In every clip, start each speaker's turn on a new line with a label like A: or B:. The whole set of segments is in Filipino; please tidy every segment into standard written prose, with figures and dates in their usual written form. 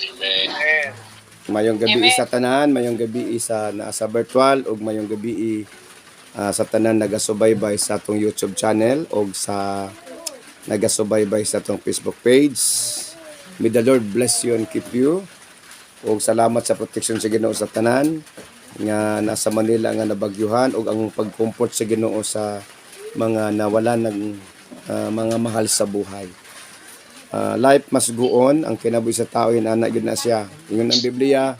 A: Amen.
B: Mayong gabi
C: Amen.
B: sa tanan, mayong gabi sa nasa virtual ug mayong gabi sa tanan nagasubaybay sa atong YouTube channel ug sa nagasubaybay sa atong Facebook page. May the Lord bless you and keep you. Ug salamat sa protection sa Ginoo sa tanan nga nasa Manila nga nabagyuhan ug ang pagcomfort sa Ginoo sa mga nawalan ng mga mahal sa buhay. Life must go on. Ang kinabuhi sa tao ana gyud na siya. Ingon ang Biblia,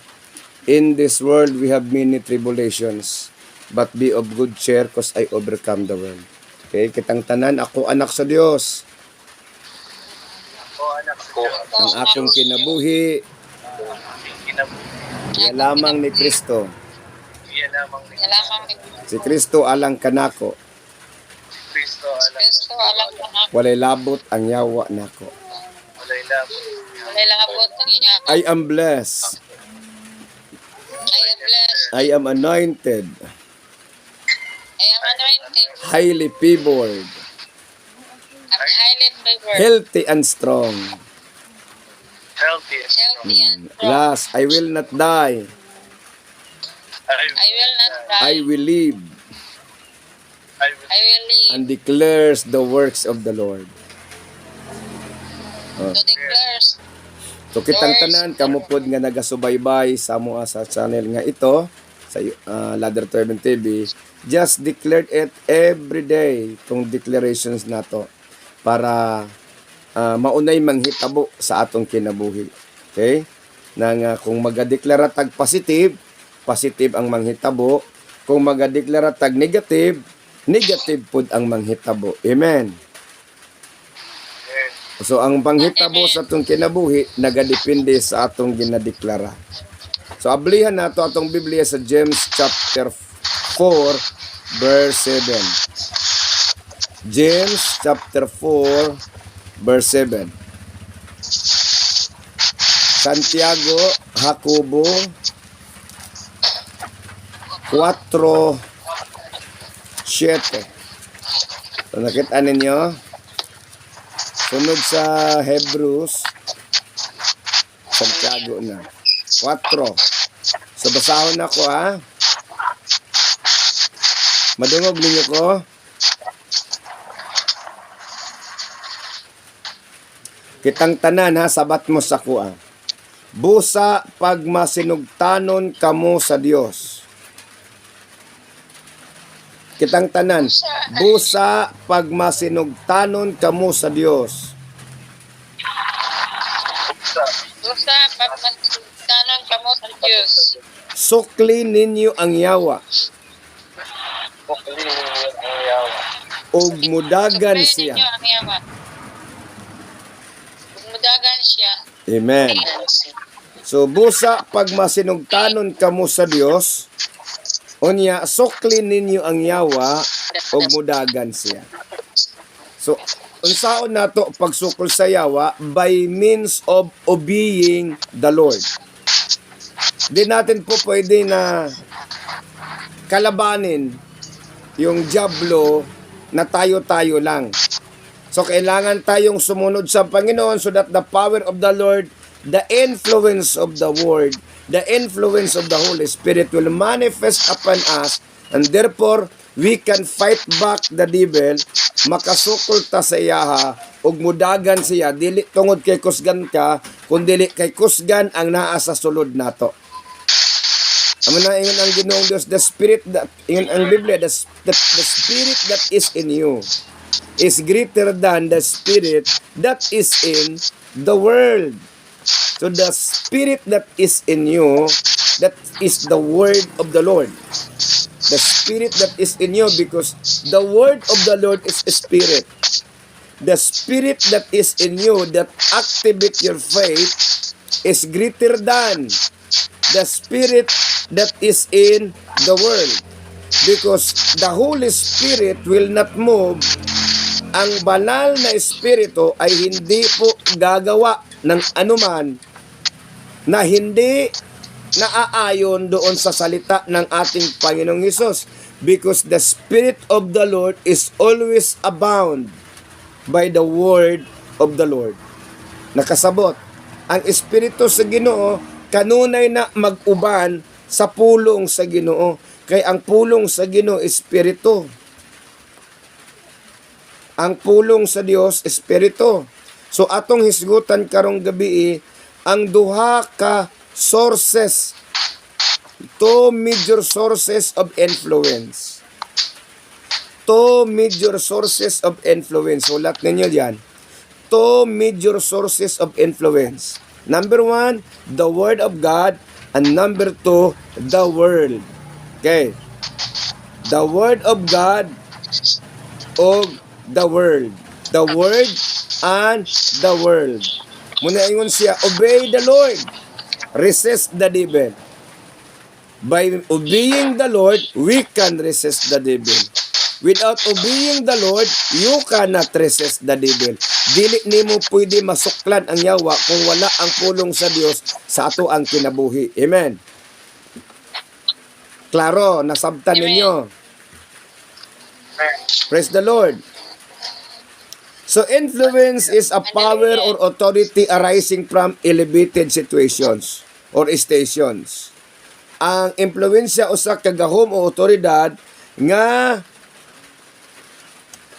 B: in this world we have many tribulations, but be of good cheer cause I overcome the world. Okay, kitang tanan ako anak sa Dios.
A: Ako anak ko.
B: Ang akong kinabuhi iya lamang ni Kristo.
A: Iyan lamang ni
C: Salamat ni
B: Si Kristo alang kanako.
A: Kristo. Alam.
C: Kristo, alam ko na.
B: Walay labot ang yawa nako.
A: Walay lamang.
C: Walay labot niya.
B: I am blessed.
C: I am blessed.
B: I am anointed.
C: I am anointed.
B: Highly favored.
C: I'm highly favored.
B: Healthy and strong.
A: Healthy.
C: Healthy and strong.
B: Last, I will not die.
C: I will not die.
B: I will live
C: I will live
B: and declares the works of the Lord.
C: to declare
B: So kitang tanan kamupod nga nagasubaybay sa mo sa channel nga ito sa Ladder to Heaven TV. Just declared it every day tong declarations nato para maunay manghitabo sa atong kinabuhi. Okay? Nang kung magadeklara tag positive, positive ang manghitabo. Kung magadeklara tag negative, negative pud ang manghitabo. Amen. So ang panghitabo sa atong kinabuhi nagadepende sa atong ginadeklara. So ablihan nato atong Biblia sa James chapter 4 verse 7. James chapter 4 verse 7. Santiago, Jacobo 4:7. So nakita ninyo? Sunod sa Hebrews, Santiago na. 4. So basahon ako ha. Madungog ninyo ko. Kitang tanan ha, sabat mo sa kuha. Busa pag masinugtanon kamo sa Dios. Kitang tanan, busa pag masinugtanon kamo sa Dios.
C: Busa pagmasudanan kamo sa Diyos.
B: Sukli ninyo ang yawa,
A: Bukli ang yawa.
B: ug mudagan
C: Suklayin
B: siya.
C: ninyo ang yawa. Mudagan siya.
B: Amen. So busa pag masinugtanon kamo sa Dios, unya sukli ninyo ang yawa ug mudagan siya. So unsaon nato pagsukol sa yawa? By means of obeying the Lord. Di natin po pwede na kalabanin yung diablo na tayo-tayo lang. So kailangan tayong sumunod sa Panginoon so that the power of the Lord, the influence of the Word, the influence of the Holy Spirit will manifest upon us, and therefore we can fight back the devil, makasukol ta sa iyaha ug mudagan siya dili tungod kay kusgan ka kundi kay kusgan ang naa sa sulod nato. Amo na ingon ang Ginoong Dios, the spirit that ingon ang Biblia, the spirit that is in you is greater than the spirit that is in the world. So the spirit that is in you, that is the word of the Lord. The spirit that is in you, because the word of the Lord is a spirit. The spirit that is in you that activate your faith is greater than the spirit that is in the world. Because the Holy Spirit will not move. Ang banal na espiritu ay hindi po gagawa ng anuman na hindi naaayon doon sa salita ng ating Panginoong Hesus, because the Spirit of the Lord is always abound by the word of the Lord. Nakasabot, Ang Espiritu sa Ginoo kanunay na mag-uban sa pulong sa Ginoo. Kay ang pulong sa Ginoo Espiritu. Ang pulong sa Dios Espiritu. So atong hisgutan karong gabi ang duha ka sources, two major sources of influence. Two major sources of influence. Ulat ninyo yan. Two major sources of influence. Number one, the Word of God. And number two, the world. Okay. The Word of God o the world. The Word and the world. Muna ingon siya, obey the Lord. Resist the devil. By obeying the Lord, we can resist the devil. Without obeying the Lord, you cannot resist the devil. Dili nimo pwede masuklan ang yawa kung wala ang pulong sa Dios sa ato ang kinabuhi. Amen. Klaro, nasabtan
C: Amen.
B: ninyo. Praise the Lord. So influence is a power or authority arising from elevated situations or stations. Ang impluwensya usa ka gahom o otoridad nga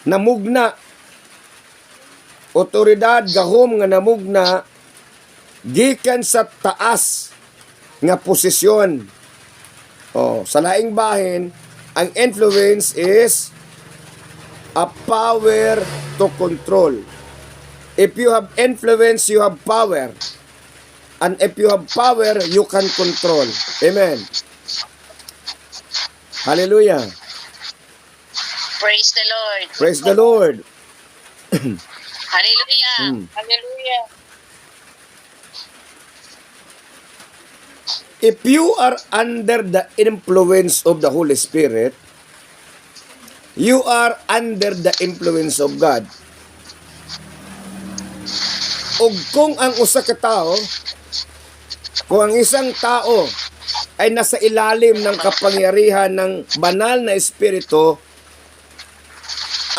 B: namugna, otoridad gahom nga namugna gikan sa taas nga posisyon. Sa laing bahin, ang influence is a power to control. If you have influence, you have power. And if you have power, you can control. Amen. Hallelujah.
C: Praise the Lord.
B: Praise the Lord.
C: Hallelujah.
B: Hmm.
C: Hallelujah.
B: If you are under the influence of the Holy Spirit, you are under the influence of God. Ug kung ang usa ka tao, kung ang isang tao ay nasa ilalim ng kapangyarihan ng banal na espiritu,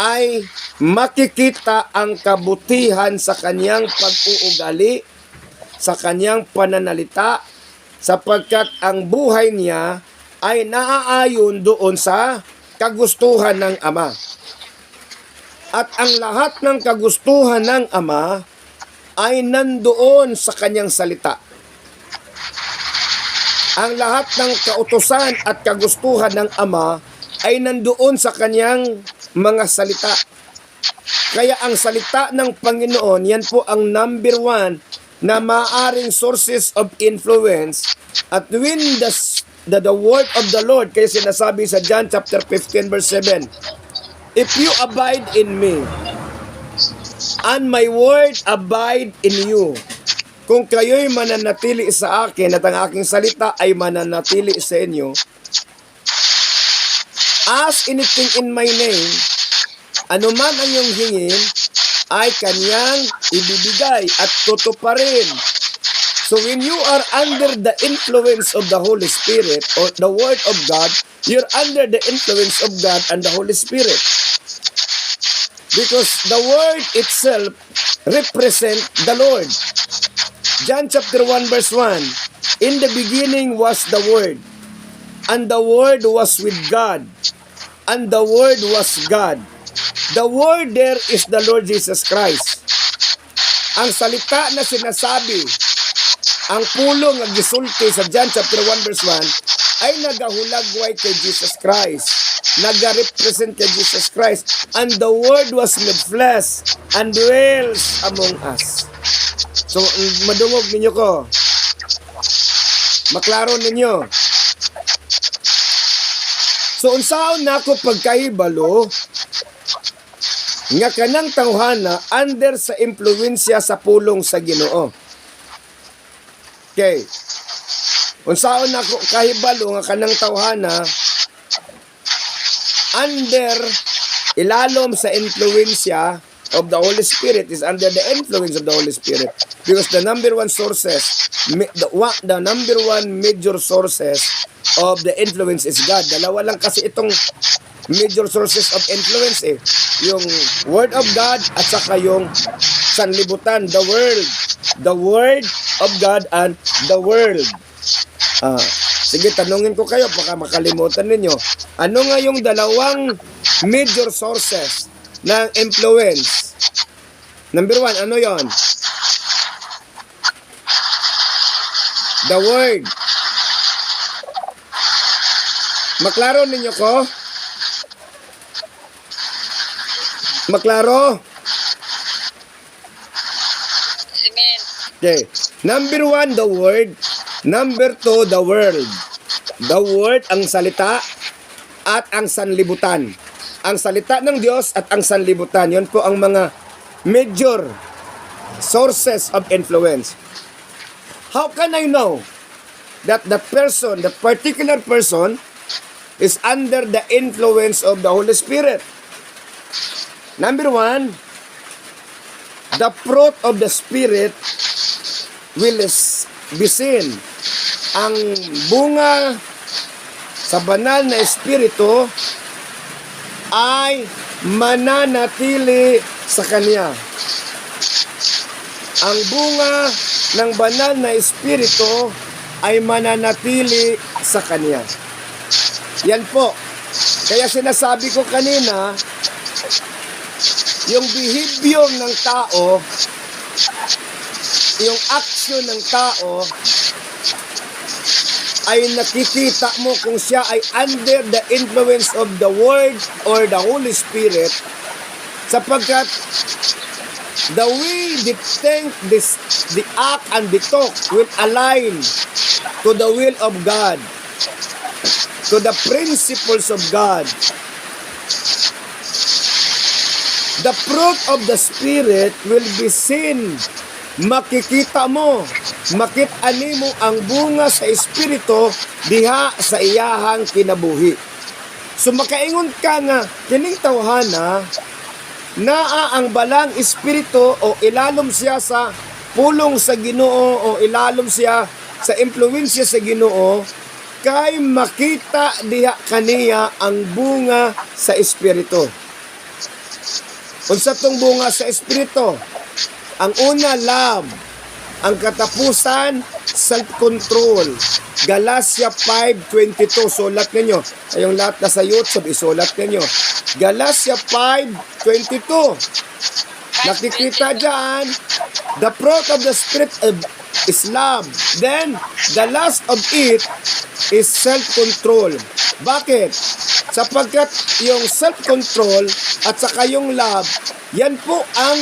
B: ay makikita ang kabutihan sa kanyang pag-uugali, sa kanyang pananalita, sapagkat ang buhay niya ay naaayon doon sa kagustuhan ng Ama. At ang lahat ng kagustuhan ng Ama ay nandoon sa kanyang salita. Ang lahat ng kautusan at kagustuhan ng Ama ay nandoon sa kanyang mga salita. Kaya ang salita ng Panginoon, yan po ang number one na maaring sources of influence. At when the word of the Lord, kaya sinasabi sa John chapter 15 verse 7, if you abide in me, and my word abide in you, kung kayo'y mananatili sa akin at ang aking salita ay mananatili sa inyo, ask anything in my name, anuman ang iyong hingin, ay kanyang ibibigay at tutuparin. So when you are under the influence of the Holy Spirit or the Word of God, you're under the influence of God and the Holy Spirit. Because the Word itself represents the Lord. John chapter 1 verse 1, in the beginning was the Word, and the Word was with God, and the Word was God. The Word there is the Lord Jesus Christ. Ang salita na sinasabi, ang pulong ang gisulti sa John chapter 1 verse 1 ay nagahulagway kay Jesus Christ. Nagarepresent kay Jesus Christ. And the Word was made flesh and dwells among us. So, madungog ninyo ko. Maklaro ninyo. So, unsaon na ako pagkahibalo nga kanang tawhana under sa impluwensya sa pulong sa Ginoo. Okay. Unsaon na ako kahibalo nga kanang tawhana under ilalom sa impluwensya of the Holy Spirit is under the influence of the Holy Spirit. Because the number one sources, the number one major sources of the influence is God. Dalawa lang kasi itong major sources of influence eh. Yung Word of God at saka yung sanlibutan, the world. The Word of God and the world. Sige, tanungin ko kayo, baka makalimutan ninyo. Ano nga yung dalawang major sources ng influence? Number one, ano yon? The Word. Maklaro ninyo ko? Maklaro?
C: Amen.
B: Okay. Number one, the Word. Number two, the world. The Word, ang salita, at ang sanlibutan. Ang salita ng Diyos at ang sanlibutan. Yun po ang mga major sources of influence. How can I know that the person, that particular person, is under the influence of the Holy Spirit? Number one, the fruit of the Spirit will be seen. Ang bunga sa banal na Espiritu ay mananatili sa Kanya. Ang bunga ng banal na Espiritu ay mananatili sa Kanya. Yan po. Kaya sinasabi ko kanina, yung behavior ng tao, yung action ng tao, ay nakikita mo kung siya ay under the influence of the Word or the Holy Spirit, sapagkat the way they think, the act and the talk will align to the will of God, to the principles of God. The fruit of the Spirit will be seen. Makikita mo, makit-ani mo ang bunga sa Espiritu diha sa iyahang kinabuhi. So makaingon ka nga, kining tawhana, naa ang balang Espiritu o ilalom siya sa pulong sa Ginoo o ilalom siya sa impluwensya sa Ginoo, kay makita diha kaniya ang bunga sa Espiritu. Unsa tong bunga sa Espiritu? Ang una, love. Ang katapusan, self-control. Galatia 5:22. Sulat ninyo. Ayong lahat na sa YouTube, isulat ninyo. Galatia 5:22. Nakikita dyan, the fruit of the Spirit is love. Then, the last of it is self-control. Bakit? Sapagkat yung self-control at saka yung love, yan po ang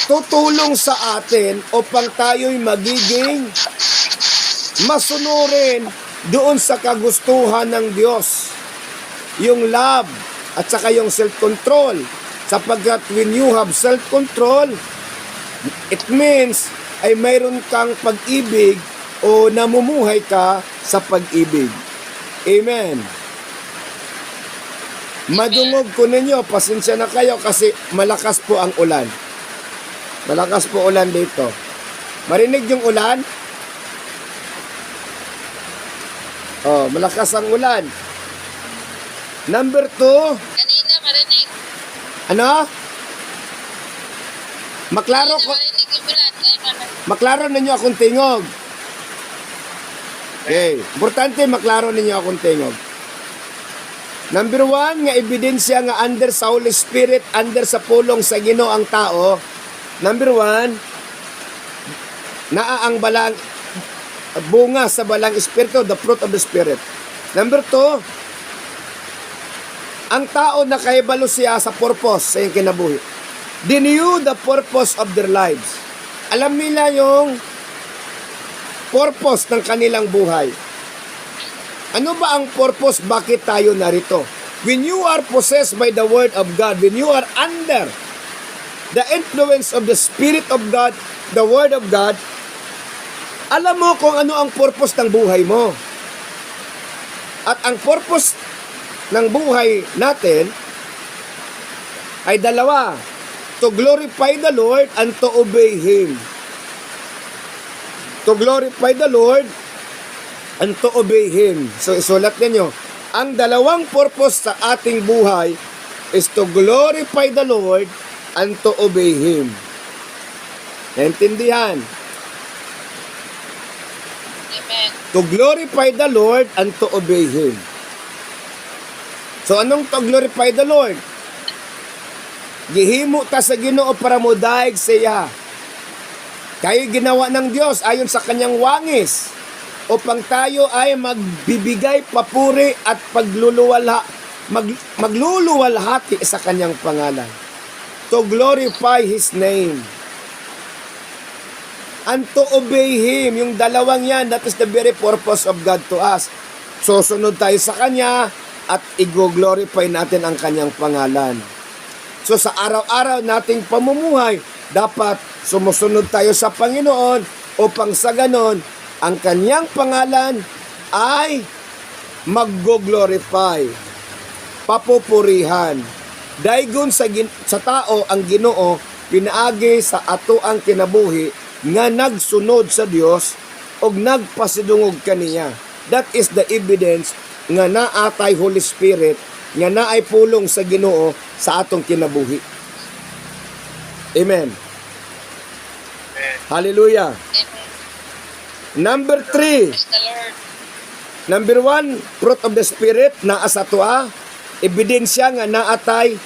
B: tutulong sa atin upang tayo'y magiging masunurin doon sa kagustuhan ng Diyos. Yung love at saka yung self-control. Sapagkat when you have self-control, it means ay mayroon kang pag-ibig o namumuhay ka sa pag-ibig. Amen. Madungog ko ninyo, pasensya na kayo kasi malakas po ang ulan. Malakas po ulan dito. Marinig yung ulan? Oh, malakas ang ulan. Number 2.
C: Kanina marinig.
B: Ano? Maklaro ko.
C: Marinig yung ulan.
B: Maklaro ninyo akong tingog. Okay. Importante maklaro ninyo akong tingog. Number 1, nga ebidensya nga under sa Holy Spirit, under sa pulong sa Ginoo ang tao. Number 1, naa ang balang bunga sa balang Espiritu, the fruit of the Spirit. Number 2, ang tao nakahibalo siya sa purpose sa iyong kinabuhi. They knew the purpose of their lives. Alam nila yung purpose ng kanilang buhay. Ano ba ang purpose? Bakit tayo narito? When you are possessed by the Word of God, when you are under the influence of the Spirit of God, the Word of God, alam mo kung ano ang purpose ng buhay mo. At ang purpose ng buhay natin ay dalawa. to glorify the Lord and to obey Him. To glorify the Lord and to obey Him. So isulat ninyo, ang dalawang purpose sa ating buhay is to glorify the Lord and to obey Him. Naintindihan?
C: Amen.
B: To glorify the Lord and to obey Him. So anong to glorify the Lord? Gihimo ta sa Ginoo para mo daig siya. Kayo ginawa ng Diyos ayon sa kanyang wangis upang tayo ay magbibigay papuri at magluluwalhati sa kanyang pangalan. To glorify His name. And to obey Him. Yung dalawang yan, that is the very purpose of God to us. Susunod tayo sa Kanya at i-glorify natin ang Kanyang pangalan. So sa araw-araw nating pamumuhay, dapat sumusunod tayo sa Panginoon upang sa ganon, ang Kanyang pangalan ay mag-glorify, papupurihan. Daygon sa tao ang Ginoo, pinaagi sa ato ang kinabuhi nga nagsunod sa Dios o nagpasidungog kaniya. That is the evidence nga naatay Holy Spirit, nga naay pulong sa Ginoo sa atong kinabuhi. Amen.
A: Amen.
B: Hallelujah.
C: Amen.
B: Number 3.
C: Praise the Lord.
B: Number 1, fruit of the Spirit, naa sa tuwa, ebidensya nga naatay,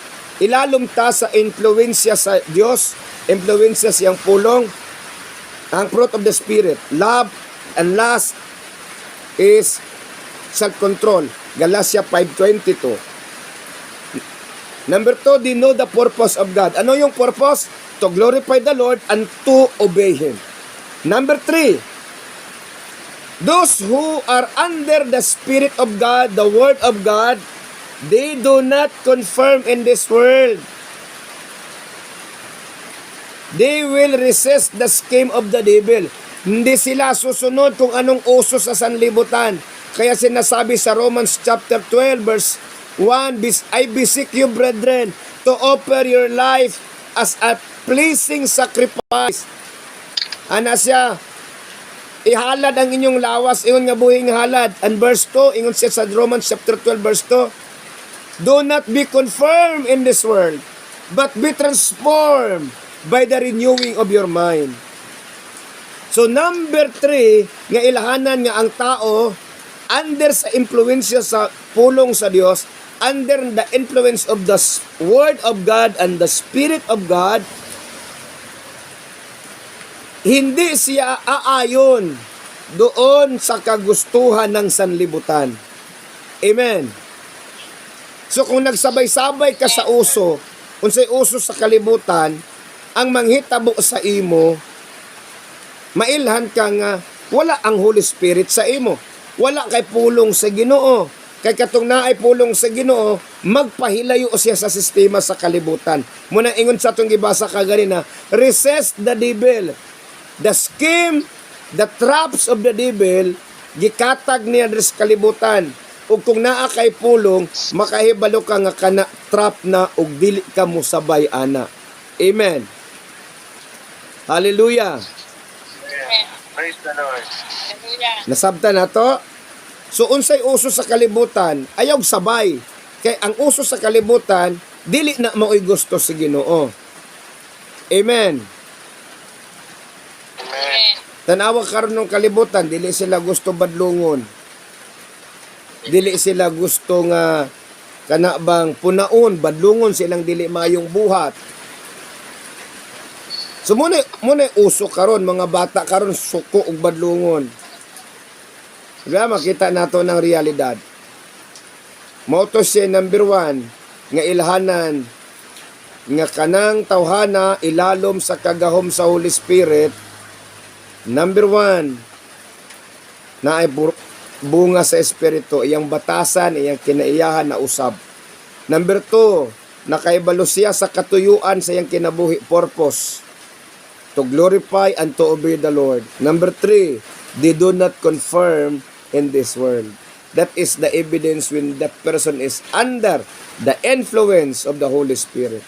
B: ilalom ta sa influensya sa Dios, influensya siyang pulong, ang fruit of the Spirit, love, and last is self-control. Galatia 5:22. Number 2, they know the purpose of God. Ano yung purpose? To glorify the Lord and to obey Him. Number 3, those who are under the Spirit of God, the Word of God, they do not confirm in this world. They will resist the scheme of the devil. Hindi sila susunod kung anong uso sa sanlibutan. Kaya sinasabi sa Romans chapter 12 verse 1, I beseech you, brethren, to offer your life as a pleasing sacrifice. Ana siya, ihalad ang inyong lawas, ingon nga buhing halad. And verse 2, ingon siya sa Romans chapter 12 verse 2, do not be conformed in this world, but be transformed by the renewing of your mind. So number 3, nga ilahanan nga ang tao under sa impluensya sa pulong sa Dios, under the influence of the Word of God and the Spirit of God, hindi siya aayon doon sa kagustuhan ng sanlibutan. Amen. So kung nagsabay-sabay ka sa uso, kung sa uso sa kalibutan, ang manghitabo sa imo, mailhan ka nga wala ang Holy Spirit sa imo. Wala kay pulong sa Ginoo. Kay katong naay pulong sa Ginoo, magpahilayo siya sa sistema sa kalibutan. Muna ingon sa atong gibasa kaganina, resist the devil. The scheme, the traps of the devil, gikatag niya sa kalibutan. Ug kung naa kay pulong, makahibalo ka nga kana trap na ug dili ka mo sabay ana. Amen. Hallelujah.
A: Amen. Praise the Lord.
C: Hallelujah.
B: Nasabtan na to? So, unsay uso sa kalibutan, ayaw sabay. Kay ang uso sa kalibutan, dili na mao'y gusto sa Ginoo. Amen.
A: Amen.
B: Tanawa karon ng kalibutan, dili sila gusto badlungon. Dili sila gusto nga kanabang punaon, badlungon silang dili mayong buhat. So muna uso karon, mga bata karon suko ug badlungon. Diba, makita nato ng realidad. Mauto siya number 1, nga ilhanan, nga kanang tawhana, ilalom sa kagahom sa Holy Spirit. Number 1, na ay bunga sa Espiritu, iyang batasan, iyang kinaiyahan na usab. Number 2, nakaibalo siya sa katuyuan sa iyang kinabuhi purpose, to glorify and to obey the Lord. Number 3, they do not confirm in this world. That is the evidence when that person is under the influence of the Holy Spirit.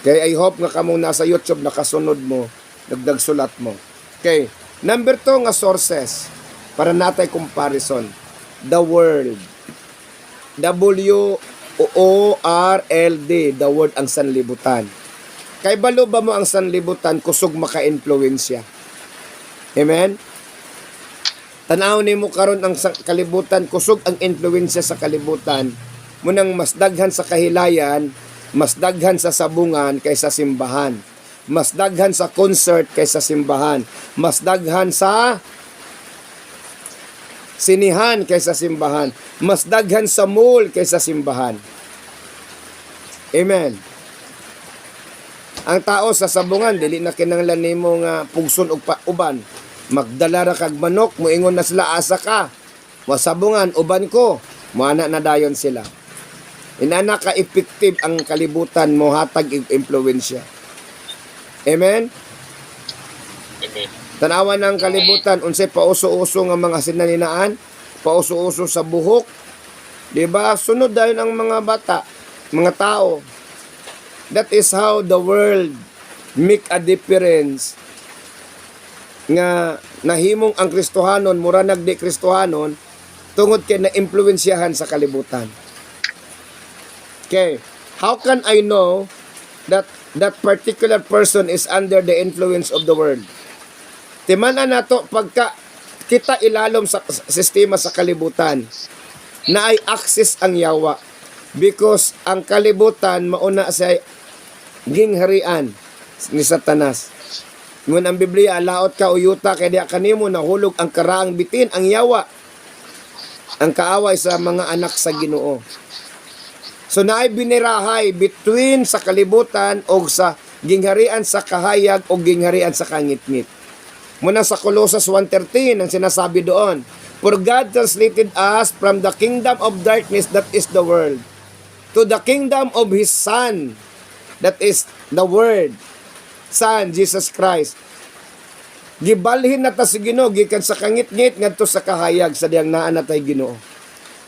B: Kaya I hope nga kamong nasa YouTube nakasunod mo, nagdagsulat mo. Okay. Number 2 nga sources para natay comparison. The world. W-O-R-L-D. The world ang sanlibutan. Kay balo ba mo ang sanlibutan kusog maka-influensya? Amen? Tanaw ni mo karon ang kalibutan, kusog ang influensya sa kalibutan. Munang mas daghan sa kahilayan, mas daghan sa sabungan kaysa simbahan. Mas daghan sa concert kaysa simbahan. Mas daghan sa sinihan kaysa simbahan. Mas daghan sa mall kaysa simbahan. Amen. Ang tao sa sabungan, dili na kinanglan nimo nga pugson og uban. Magdala ra kag manok, moingon na sila asa ka. Masabungan uban ko, moana na dayon sila. Inana ka effective ang kalibutan mo hatag impluwensya. Amen.
A: Amen.
B: Tanawan ng kalibutan unsay pauso-uso nga mga sinaninaan, pauso-uso sa buhok. 'Di ba? Sunod dayon ang mga bata, mga tao. That is how the world make a difference. Nga nahimong ang Kristohanon mura nagdi Kristohanon tungod kay na-impluwensyahan sa kalibutan. Okay, how can I know that that particular person is under the influence of the world? Timanan nato pagka kita ilalom sa sistema sa kalibutan na ay access ang yawa because ang kalibutan mauna sa gingharian ni Satanas. Ngun ang Biblia laot ka uyuta kay diha kanimo nahulog ang karaang bitin ang yawa ang kaaway sa mga anak sa Ginoo. So naay binirahay between sa kalibutan o sa gingharian sa kahayag o gingharian sa kangitngit. Muna sa Colossus 1:13 ang sinasabi doon, for God translated us from the kingdom of darkness that is the world to the kingdom of His Son, that is the Word, Son, Jesus Christ. Gibalhin na ta si Ginoo gikan sa kangitngit ngadto sa kahayag sa diyang naa natay Ginoo.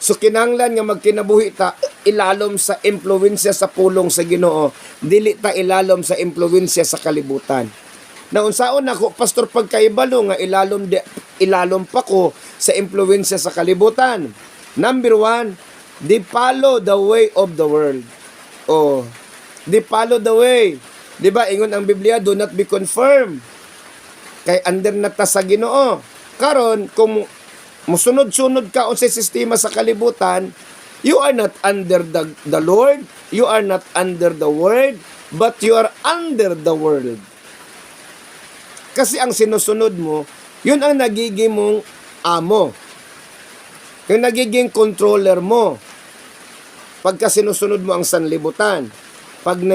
B: So kinahanglan nga magkinabuhi ta ilalom sa impluwensya sa pulong sa Ginoo, dili ta ilalom sa impluwensya sa kalibutan. Naunsaon ako pastor pagkaibalo nga ilalom pa ko sa impluwensya sa kalibutan. Number 1, di follow the way of the world. Oh, di follow the way. Di ba ingon ang Biblia, do not be conformed. Kay under na ta sa Ginoo. Karon kung musunod-sunod ka o sa sistema sa kalibutan, you are not under the Lord, you are not under the Word, but you are under the world. Kasi ang sinusunod mo, yun ang nagiging mong amo. Yung nagiging controller mo. Pagka sinusunod mo ang sanlibutan. Pag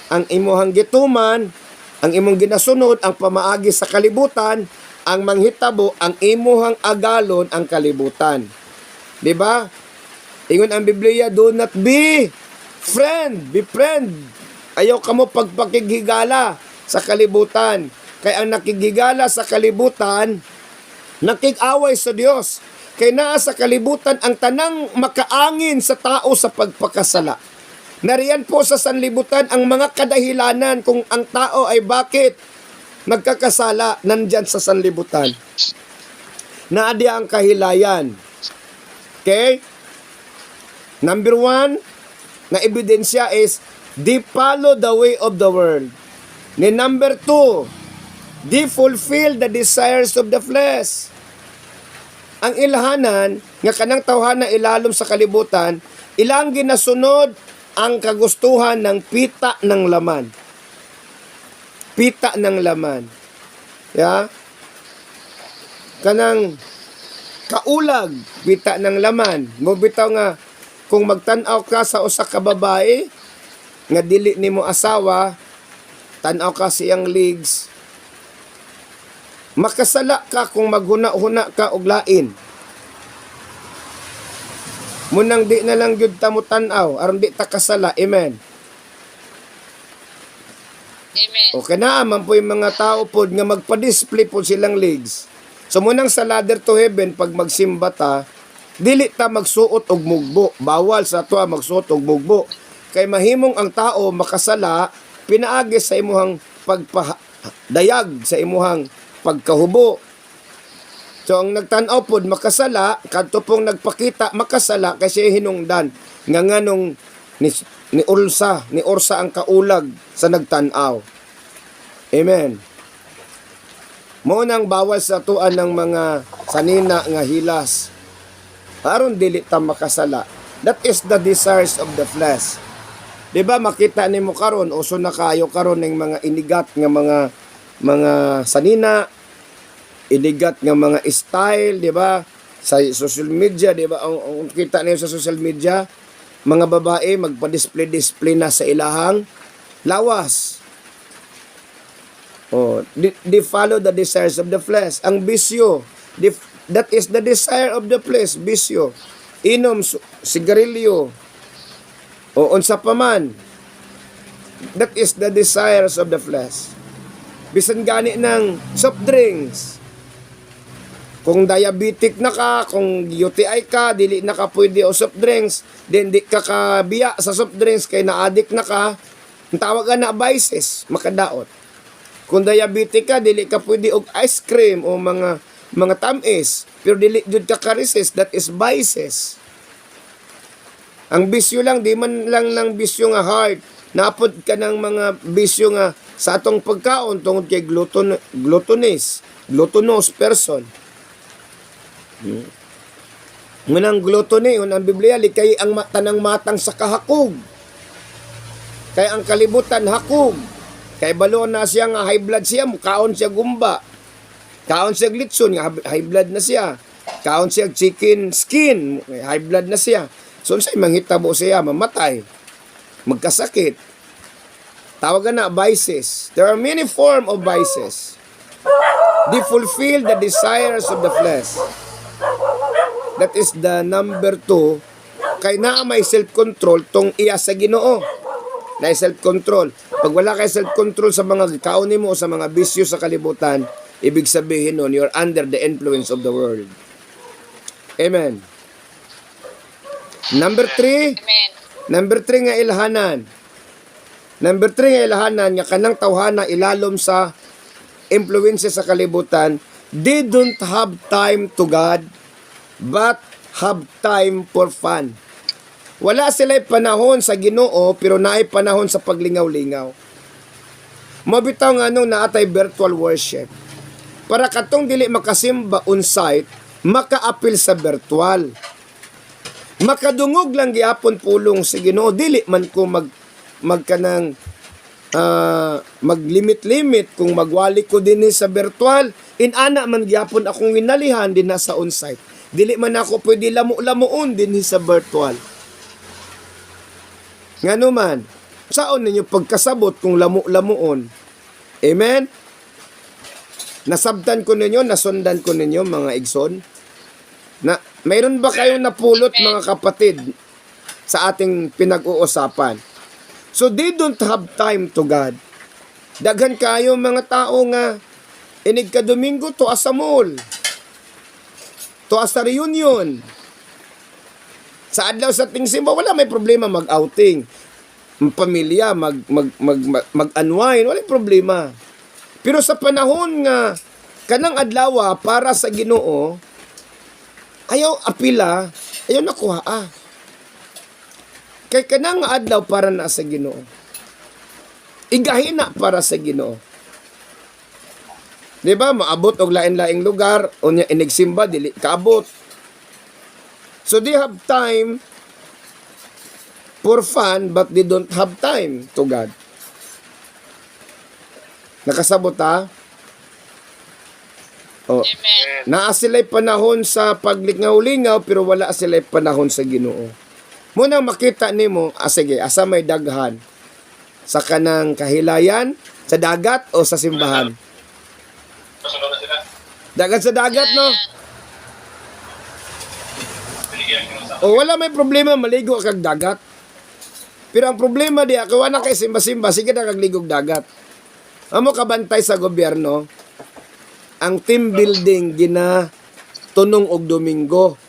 B: ang imuhang gituman, ang imong ginasunod, ang pamaagi sa kalibutan, ang manghitabo, ang imuhang agalon, ang kalibutan. Diba? Ingon ang Biblia, do not be friend, be friend. Ayaw ka mo pagpakighigala sa kalibutan. Kaya ang nakigigala sa kalibutan, nakig-away sa Diyos. Kaya naa sa kalibutan ang tanang makaangin sa tao sa pagpakasala. Nariyan po sa sanlibutan ang mga kadahilanan kung ang tao ay bakit nagkakasala nandyan sa sanlibutan. Naadi ang kahilayan. Okay? Number 1 na ebidensya is they follow the way of the world. Ni number 2, they fulfill the desires of the flesh. Ang ilhanan nga kanang tawhana ilalom sa kalibutan, ilang ginasunod ang kagustuhan ng pita ng laman. Pita ng laman. Ya? Kanang kaulag, pita ng laman. Mo bitaw nga kung magtan-aw ka sa usa ka babae nga dili nimo asawa, tan-aw ka siyang legs. Makasala ka kung maghuna-huna ka og lain. Munang di na lang gyud ta mo tan-aw aron di ta kasala. Amen.
C: Amen.
B: Okay na, man po yung mga tao po nga magpa-display po silang legs. So munang sa ladder to heaven, pag magsimba ta, dili ta magsuot og mugbo. Bawal sa ato magsuot og mugbo. Kay mahimong ang tao makasala pinaagi sa imuhang pagpahayag sa imuhang pagkahubo. So ang nagtan-aw pod makasala, kadto pong nagpakita makasala kasi hinungdan nga nganong ni Ursa ang kaulag sa nagtan-aw. Amen. Mo nang bawal sa tuan ng mga sanina nga hilas. Aron dili ta makasala. That is the desires of the flesh. Diba makita nimo karon uso na kayo karon ng mga inigat nga mga sanina, inigat nga mga style, diba? Sa social media, diba? Ang kita niyo sa social media, mga babae magpa-display na sa ilahang lawas. Oh, they follow the desires of the flesh. Ang bisyo, that is the desire of the flesh, bisyo. Inom, sigarilyo, o unsa pa man. That is the desires of the flesh. Bisan gani ng soft drinks. Kung diabetic na ka, kung UTI ka, dili na ka pwede o soft drinks, then di ka kabiya sa soft drinks kay na-addict na ka, ang tawag na vices, makadaot. Kung diabetic ka, dili ka pwede og ice cream o mga tamis, pero dili jud ka ka-resist, that is vices. Ang bisyo lang, di man lang ng bisyo nga heart, napod ka ng mga bisyo nga sa atong pagkaon tungod kay gluttonous person. Ngunang gluttony, unang Biblia, likay ang tanang matang sa kahakog. Kay ang kalibutan hakog. Kay balo na siya nga high blood siya, kaon siya gumba. Kaon siya glitson, nga high blood na siya. Kaon siya chicken skin, high blood na siya. So sa'y manghitabo siya, mamatay, magkasakit. Tawagan na vices. There are many forms of vices. They fulfill the desires of the flesh. That is the number 2. Kay naa may self-control tong iya sa Ginoo. Na self-control. Pag wala kay self-control sa mga kaunin mo o sa mga bisyo sa kalibutan, ibig sabihin nun, you're under the influence of the world. Amen. Number 3.
C: Amen.
B: Number 3 nga ilhanan. Number 3 nga ilhanan nga kanang tawhana ilalom sa influence sa kalibutan, they don't have time to God, but have time for fun. Wala sila'y panahon sa Ginoo, pero naay panahon sa paglingaw-lingaw. Mabitaw nga nung naatay virtual worship. Para katong dili makasimba on-site, maka-appeal sa virtual. Makadungog lang gyapon pulong sa Ginoo, dili man ko magkanang maglimit-limit kung magwali ko din sa virtual, inana man gyapon akong winalihan din na sa on-site. Dili man ako pwede lamu-lamuon din sa virtual. Ngano man, saon ninyo pagkasabot kung lamu-lamuon? Amen? Nasabtan ko ninyo, nasundan ko ninyo mga igsoon. Na mayroon ba kayong napulot mga kapatid sa ating pinag-uusapan? So they don't have time to God. Daghan kayo mga tao nga inig ka Domingo to sa mall. To sa reunion. Sa adlaw sa tingsimba wala may problema mag-outing. Pamilya mag-unwind, wala problema. Pero sa panahon nga kanang adlaw para sa Ginoo, ayaw apila, ayaw nakuha. Kay kanang adlaw para na sa Ginoo. Igahina para sa Ginoo. Di ba? Maabot og lain-laing lugar, unya inigsimba dili kaabot. So they have time for fun, but they don't have time to God. Nakasabot ha? Oh.
C: Amen.
B: Naa sila'y panahon sa paglingaw-lingaw pero wala sila'y panahon sa Ginoo. Muna makita nimo, sige, asa may daghan sa kanang kahilayan, sa dagat o sa simbahan?
A: Masunod na sila.
B: Dagat sa dagat, no? O wala may problema maligo kag dagat. Pero ang problema di ako na kay simba-simba, sige na kag ligog dagat. Amo kabantay sa gobyerno, ang team building gina tunong og Domingo.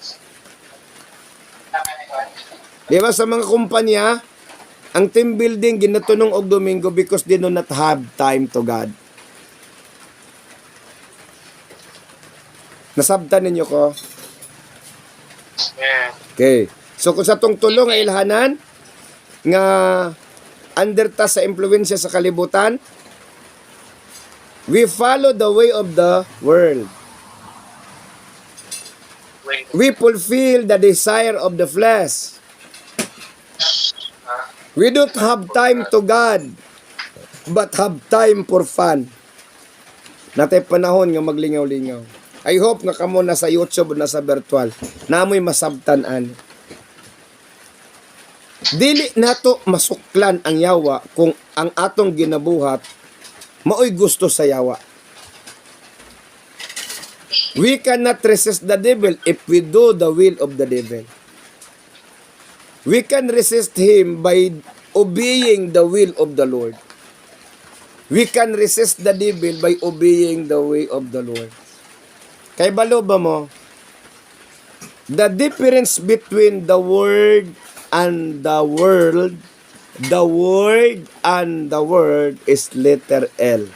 B: Di ba sa mga kumpanya, Ang team building ginatunong og Domingo because they do not have time to God. Nasabtan ninyo ko?
A: Yeah.
B: Okay. So kung sa tong tulo nga ilhanan nga under ta sa impluwensya sa kalibutan, we follow the way of the world.
A: Wait.
B: We fulfill the desire of the flesh. We don't have time to God, but have time for fun. Natay panahon nga maglingaw-lingaw. I hope nga kamo nasa YouTube o nasa virtual, namoy masabtanan. Dili nato masuklan ang yawa kung ang atong ginabuhat maoy gusto sa yawa. We cannot resist the devil if we do the will of the devil. We can resist him by obeying the will of the Lord. We can resist the devil by obeying the way of the Lord. Kay balo ba mo? The difference between the word and the world and the word is letter L.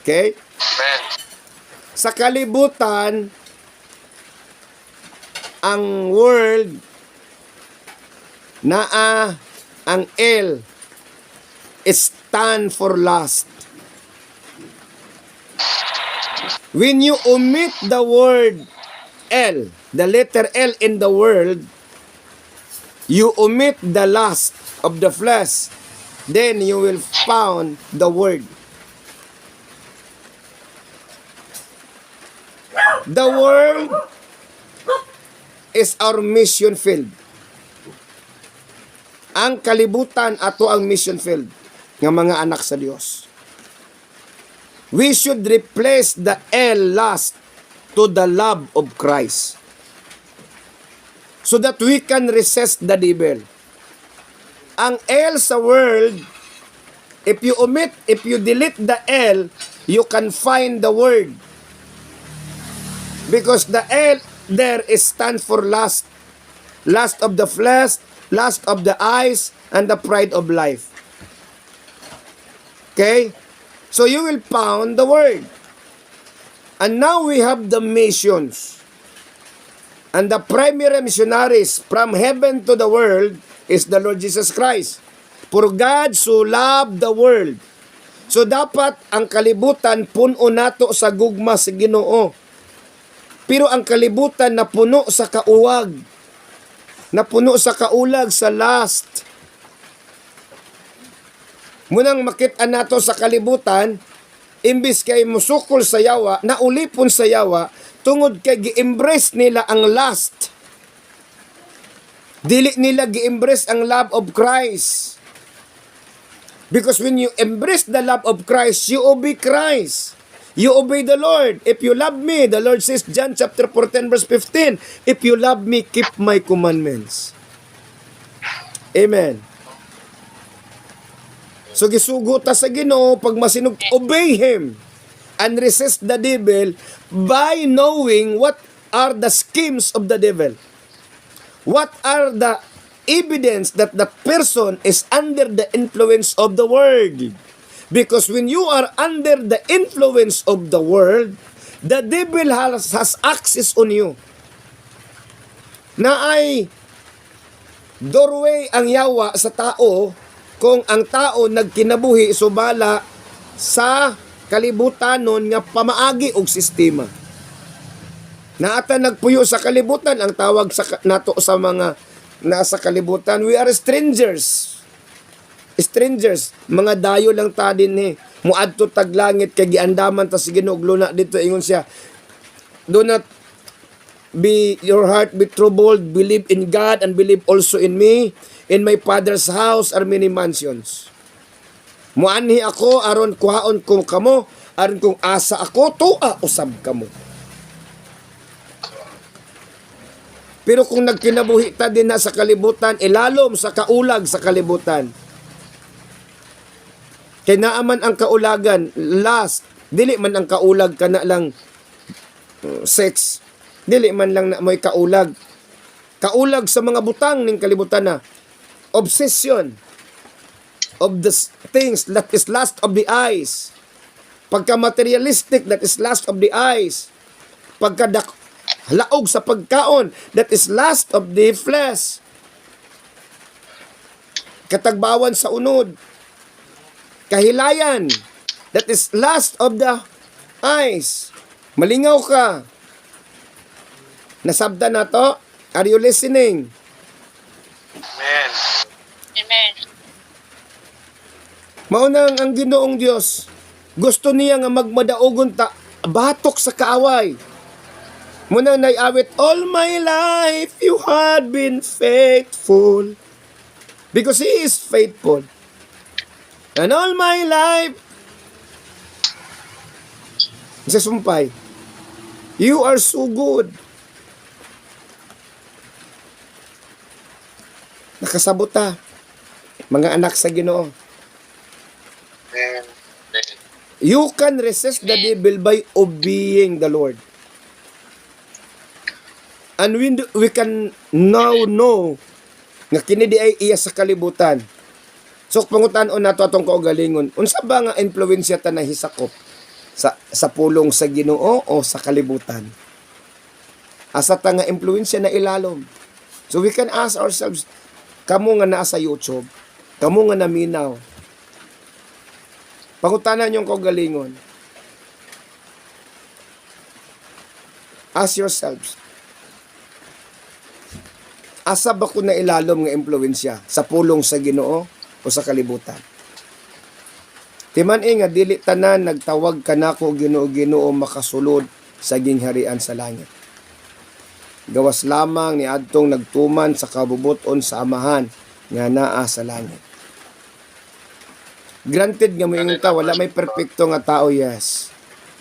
B: Okay?
A: Amen.
B: Sa kalibutan, ang world naa ang L stand for lust. When you omit the word L, the letter L in the world, you omit the lust of the flesh, then you will found the word. The world is our mission field. Ang kalibutan ato ang mission field ng mga anak sa Dios. We should replace the L lust to the love of Christ, so that we can resist the devil. Ang L sa world, if you delete the L, you can find the word. Because the L there is stand for lust. Lust of the flesh, lust of the eyes, and the pride of life. Okay? So you will found the word. And now we have the missions. And the primary missionaries from heaven to the world is the Lord Jesus Christ. For God so loved the world. So dapat ang kalibutan puno nato sa gugma sa Ginoo. Pero ang kalibutan na puno sa kauwag, na puno sa kaulag, sa lust. Munang makita nato sa kalibutan, imbis kay musukol sa yawa, naulipon sa yawa, tungod kay gi-embrace nila ang lust. Dili nila gi-embrace ang love of Christ. Because when you embrace the love of Christ, you obey Christ. You obey the Lord. If you love me, the Lord says, John chapter 14 verse 15, if you love me, keep my commandments. Amen. So gisugo ta sa Ginoo pag masinog, obey Him and resist the devil by knowing what are the schemes of the devil. What are the evidence that the person is under the influence of the world? Because when you are under the influence of the world, the devil has access on you. Na ay doorway ang yawa sa tao kung ang tao nagkinabuhi subala sa kalibutan nun nga pamaagi og sistema. Naata nagpuyo sa kalibutan, ang tawag sa nato sa mga nasa kalibutan, we are strangers. Strangers, mga dayo lang ta din eh. Muadto taglangit kay giandaman ta si Ginoo luna dito ingon siya. Do not be your heart be troubled, believe in God and believe also in me. In my Father's house are many mansions. Muanhi ako aron kuhaon kong kamo, aron kung asa ako tua usab kamo. Pero kung nagkinabuhi ta din na sa kalibutan, ilalom sa kaulag sa kalibutan. Kaya naaman ang kaulagan, last, dili man ang kaulag ka na lang sex, dili man lang na mo'y kaulag. Kaulag sa mga butang ning kalibutan na. obsession of the things that is lust of the eyes. Pagka materialistic, that is lust of the eyes. Pagka laog sa pagkaon, that is lust of the flesh. Katagbawan sa unod. Kahilayan, that is lust of the eyes. Malingaw ka. Nasabda na to? Are you listening?
A: Amen.
C: Amen.
B: Maunang ang Ginoong Dios, gusto niya nga magmadaogon ta batok sa kaaway. Muna naiawit, all my life you had been faithful. Because He is faithful. And all my life, sa sumpay, you are so good. Nakasabot ta, mga anak sa Ginoo.
A: Amen.
B: You can resist the devil by obeying the Lord. And we can now know nga kini di ay iya sa kalibutan. So pangutan-on nato atong kaugalingon, unsa ba nga influensya ta nahisakop sa pulong sa Ginoo o sa kalibutan? Asa ta nga influensya na ilalom. So we can ask ourselves, kamo nga naa sa YouTube, kamo nga naminaw, pangutanan yung kaugalingon. Ask yourselves, asa ba ko na ilalom nga impluwensya? Sa pulong sa Ginoo o sa kalibutan? Timan nga dili tanan nagtawag kanako Ginoo makasulod sa gingharian sa langit. Gawas lamang ni adtong nagtuman sa kabubuton sa Amahan nga naa sa langit. Granted nga moingon ta wala may perpekto nga tao, yes.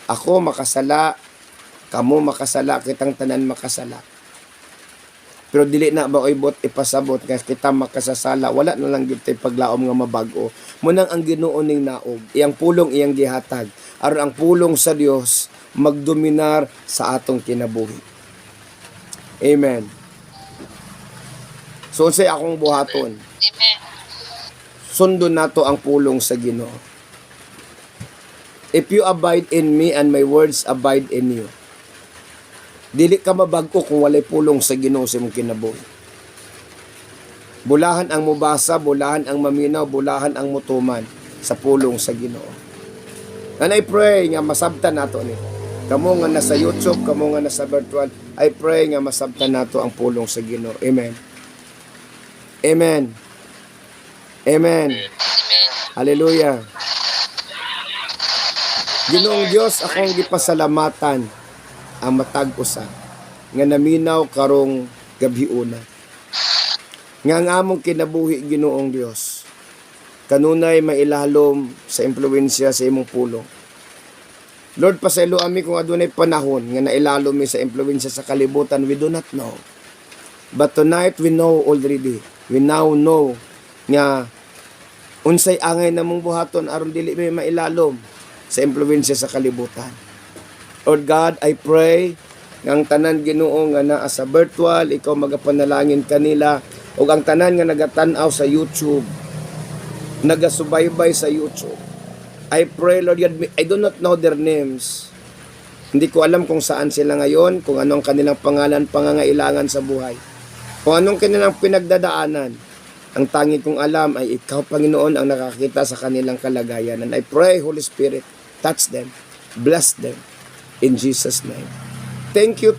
B: Ako makasala, kamo makasala, kitang tanan makasala. Pero dili na ba oy bot ipasabot nga kita makasasala, wala na lang gyud tay paglaom nga mabago. Munang ang Ginoo ning naog, iyang pulong iyang gihatag, aron ang pulong sa Dios magdominar sa atong kinabuhi. Amen. So unsay akong buhaton?
C: Amen.
B: Sundon nato ang pulong sa Ginoo. If you abide in me and my words abide in you, dili ka mabag-o kung walay pulong sa Ginoo sa imong kinabuhi. Bulahan ang mubasa, bulahan ang maminaw, bulahan ang mutuman sa pulong sa Ginoo. And I pray nga masabtan nato ni. Kamo nga nasa YouTube, kamo nga nasa virtual, I pray nga masabtan nato ang pulong sa Ginoo. Amen. Amen. Amen.
C: Amen.
B: Hallelujah. Ginoong Dios, akong gipasalamatan ang matag usa nga naminaw karong gabhiuna. Nga ang among kinabuhi Ginoong Dios, kanunay mailalom sa impluwensya sa imong pulong. Lord, pasaylo ami kung adunay panahon nga nailalom mi sa impluwensya sa kalibutan, we do not know. But tonight we know already. We now know nga unsay angay namong buhaton aron dili may mailalom sa impluwensya sa kalibutan. Lord God, I pray ng tanan Ginoo nga naa sa virtual, ikaw magapanalangin kanila, ug ang tanan nga nagatan-aw sa YouTube, nagasubaybay sa YouTube. I pray, Lord God, I do not know their names. Hindi ko alam kung saan sila ngayon, kung anong kanilang pangalan, pangangailangan sa buhay, kung anong kanilang pinagdadaanan. Ang tangi kong alam ay ikaw, Panginoon, ang nakakita sa kanilang kalagayan. And I pray, Holy Spirit, touch them, bless them, in Jesus' name. Thank you,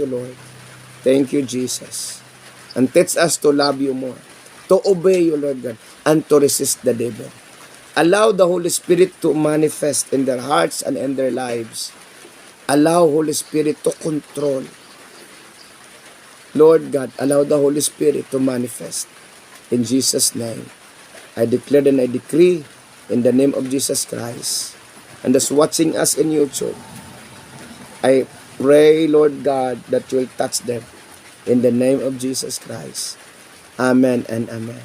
B: Lord. Thank you, Jesus. And teach us to love you more, to obey you, Lord God, and to resist the devil. Allow the Holy Spirit to manifest in their hearts and in their lives. Allow Holy Spirit to control. Lord God, allow the Holy Spirit to manifest. In Jesus' name, I declare and I decree in the name of Jesus Christ. And those watching us in YouTube, I pray, Lord God, that you will touch them in the name of Jesus Christ. Amen and amen.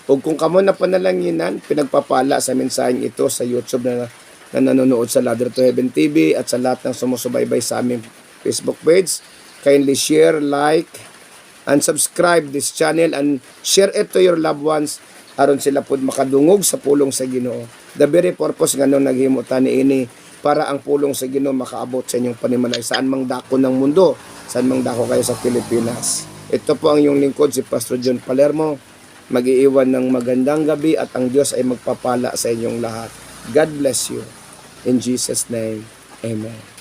B: O kung kamo na panalanginan, pinagpapala sa mensaheng ito sa YouTube na nanonood sa Ladder to Heaven TV at sa lahat ng sumusubaybay sa aming Facebook page, kindly share, like, and subscribe this channel and share it to your loved ones aron sila pud makadungog sa pulong sa Ginoo. The very purpose nga nung naghimo ta niini para ang pulong sa Ginoo makaabot sa inyong panimalay saan mang dako ng mundo, saan mang dako kayo sa Pilipinas. Ito po ang iyong lingkod si Pastor John Palermo. Mag-iiwan ng magandang gabi at ang Diyos ay magpapala sa inyong lahat. God bless you. In Jesus' name, Amen.